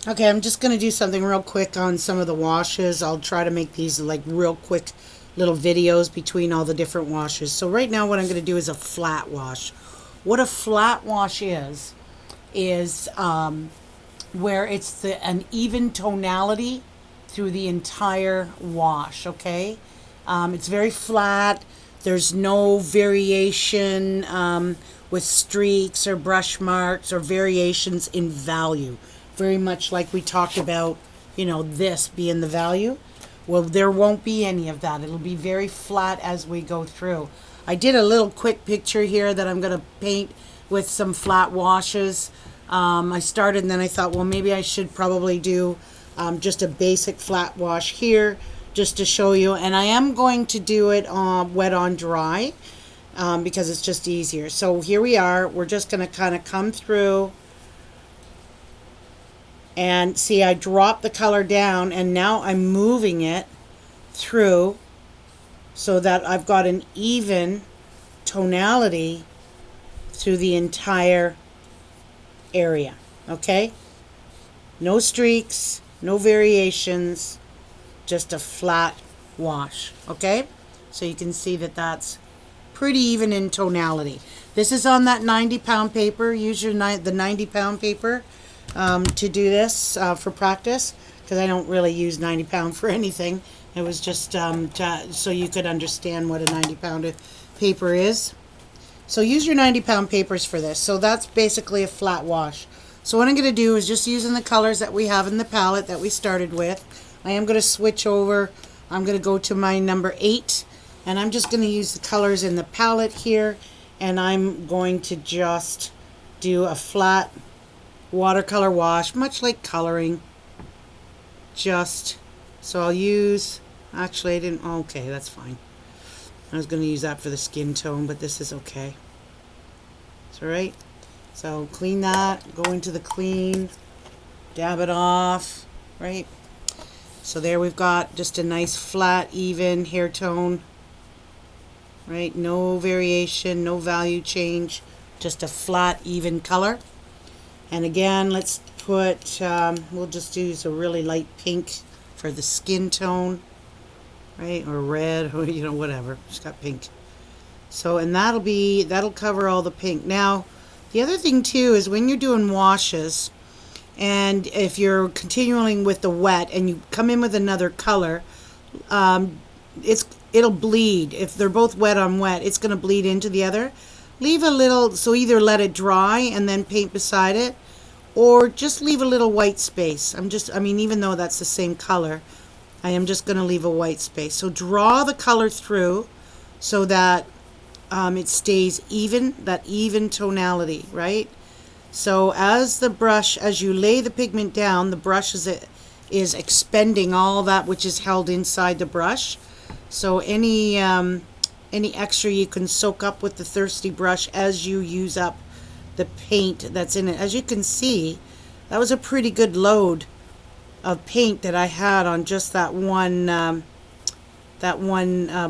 Okay, I'm just going to do something real quick on some of the washes. I'll try to make these like real quick little videos between all the different washes. So right now what I'm going to do is a flat wash. What a flat wash is where it's an even tonality through the entire wash, okay? It's very flat. There's no variation with streaks or brush marks or variations in value. Very much like we talked about, this being the value. Well, there won't be any of that. It'll be very flat as we go through. I did a little quick picture here that I'm going to paint with some flat washes. I started and then I thought, well, maybe I should probably do just a basic flat wash here just to show you. And I am going to do it wet on dry because it's just easier. So here we are. We're just going to kind of come through and see I dropped the color down and now I'm moving it through so that I've got an even tonality through the entire area. Okay? No streaks, no variations, just a flat wash. Okay? So you can see that that's pretty even in tonality. This is on that 90-pound paper. Use the 90-pound paper to do this for practice, because I don't really use 90-pound for anything. It was just so you could understand what a 90-pound paper is. So use your 90-pound papers for this. So that's basically a flat wash. So what I'm going to do is just using the colors that we have in the palette that we started with. I am going to switch over. I'm going to go to my number 8. And I'm just going to use the colors in the palette here. And I'm going to just do a flat watercolor wash, much like coloring. Just, so I'll use, actually I didn't, okay, that's fine. I was going to use that for the skin tone, but this is okay. It's alright. So clean that, go into the clean, dab it off, right? So there we've got just a nice flat, even hair tone, right? No variation, no value change, just a flat, even color. And again, let's put, we'll just use a really light pink for the skin tone, right? Or red, or whatever. Just got pink. So, and that'll cover all the pink. Now, the other thing too is when you're doing washes, and if you're continuing with the wet and you come in with another color, it'll bleed. If they're both wet on wet, it's going to bleed into the other. Leave a little, so either let it dry and then paint beside it, or just leave a little white space. Even though that's the same color, I am just going to leave a white space. So draw the color through so that it stays even, that even tonality, right? So as you lay the pigment down, the brush is expending all that which is held inside the brush. So any extra you can soak up with the thirsty brush as you use up the paint that's in it. As you can see, that was a pretty good load of paint that I had on just that one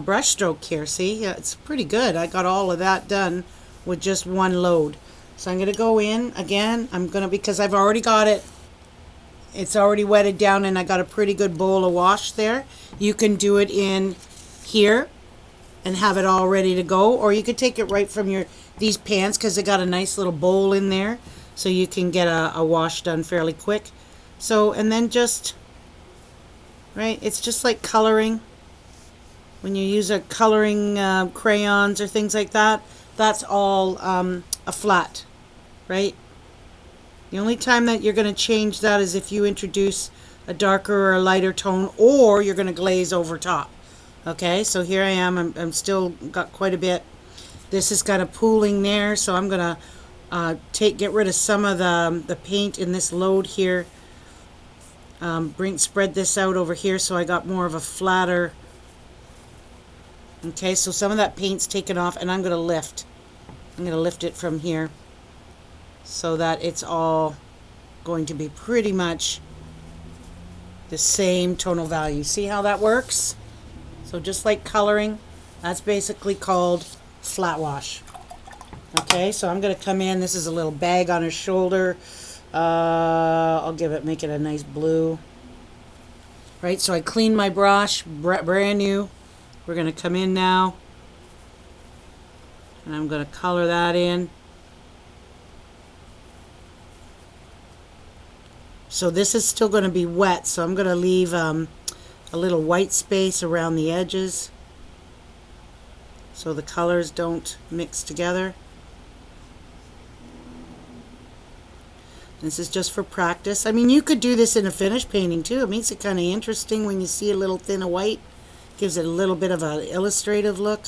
brush stroke here. See, it's pretty good. I got all of that done with just one load. So I'm going to go in again. Because I've already got it. It's already wetted down and I got a pretty good bowl of wash there. You can do it in here and have it all ready to go, or you could take it right from these pans, because they got a nice little bowl in there, so you can get a wash done fairly quick. So, and then just, right, it's just like coloring. When you use a coloring crayons or things like that, that's all a flat, right? The only time that you're going to change that is if you introduce a darker or a lighter tone, or you're going to glaze over top. Okay, so here I am. I'm still got quite a bit. This is kind of pooling there, so I'm going to get rid of some of the paint in this load here. Spread this out over here so I got more of a flatter. Okay, so some of that paint's taken off, and I'm going to lift. I'm going to lift it from here so that it's all going to be pretty much the same tonal value. See how that works? So just like coloring, that's basically called flat wash. Okay, so I'm going to come in. This is a little bag on her shoulder. I'll make it a nice blue. Right, so I cleaned my brush, brand new. We're going to come in now, and I'm going to color that in. So this is still going to be wet, so I'm going to leave a little white space around the edges so the colors don't mix together. This is just for practice. I mean, you could do this in a finished painting too. It makes it kind of interesting when you see a little thin of white. Gives it a little bit of an illustrative look.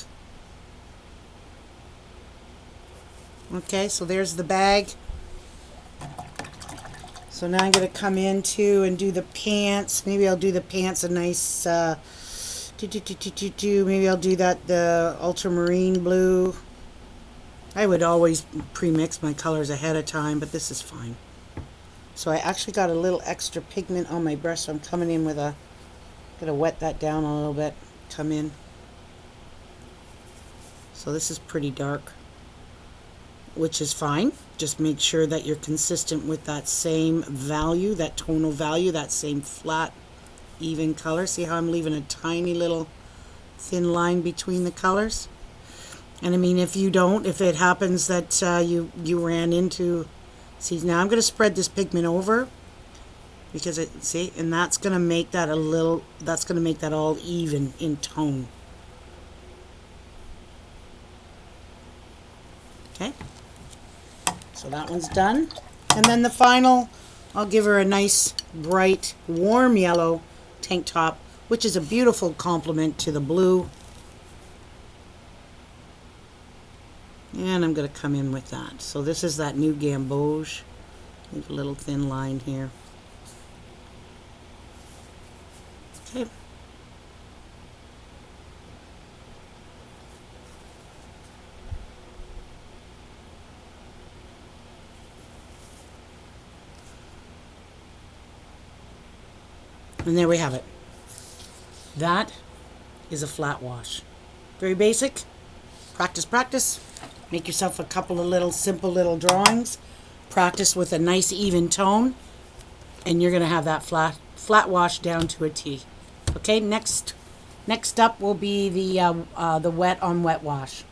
Okay, so there's the bag. So now I'm going to come into and do the pants. Maybe I'll do the pants a nice, maybe I'll do that, the ultramarine blue. I would always pre-mix my colors ahead of time, but this is fine. So I actually got a little extra pigment on my brush, so I'm coming in with gonna wet that down a little bit, come in. So this is pretty dark, which is fine. Just make sure that you're consistent with that same value, that tonal value, that same flat, even color. See how I'm leaving a tiny little thin line between the colors? And I mean, if it happens that you ran into, see, now I'm going to spread this pigment over because and that's going to make that all even in tone. Okay, so that one's done. And then the final, I'll give her a nice bright warm yellow tank top, which is a beautiful complement to the blue. And I'm going to come in with that. So this is that new gamboge. Leave a little thin line here. Okay. And there we have it. That is a flat wash. Very basic. Practice, practice. Make yourself a couple of simple little drawings. Practice with a nice even tone, and you're going to have that flat wash down to a T. Okay, next up will be the wet on wet wash.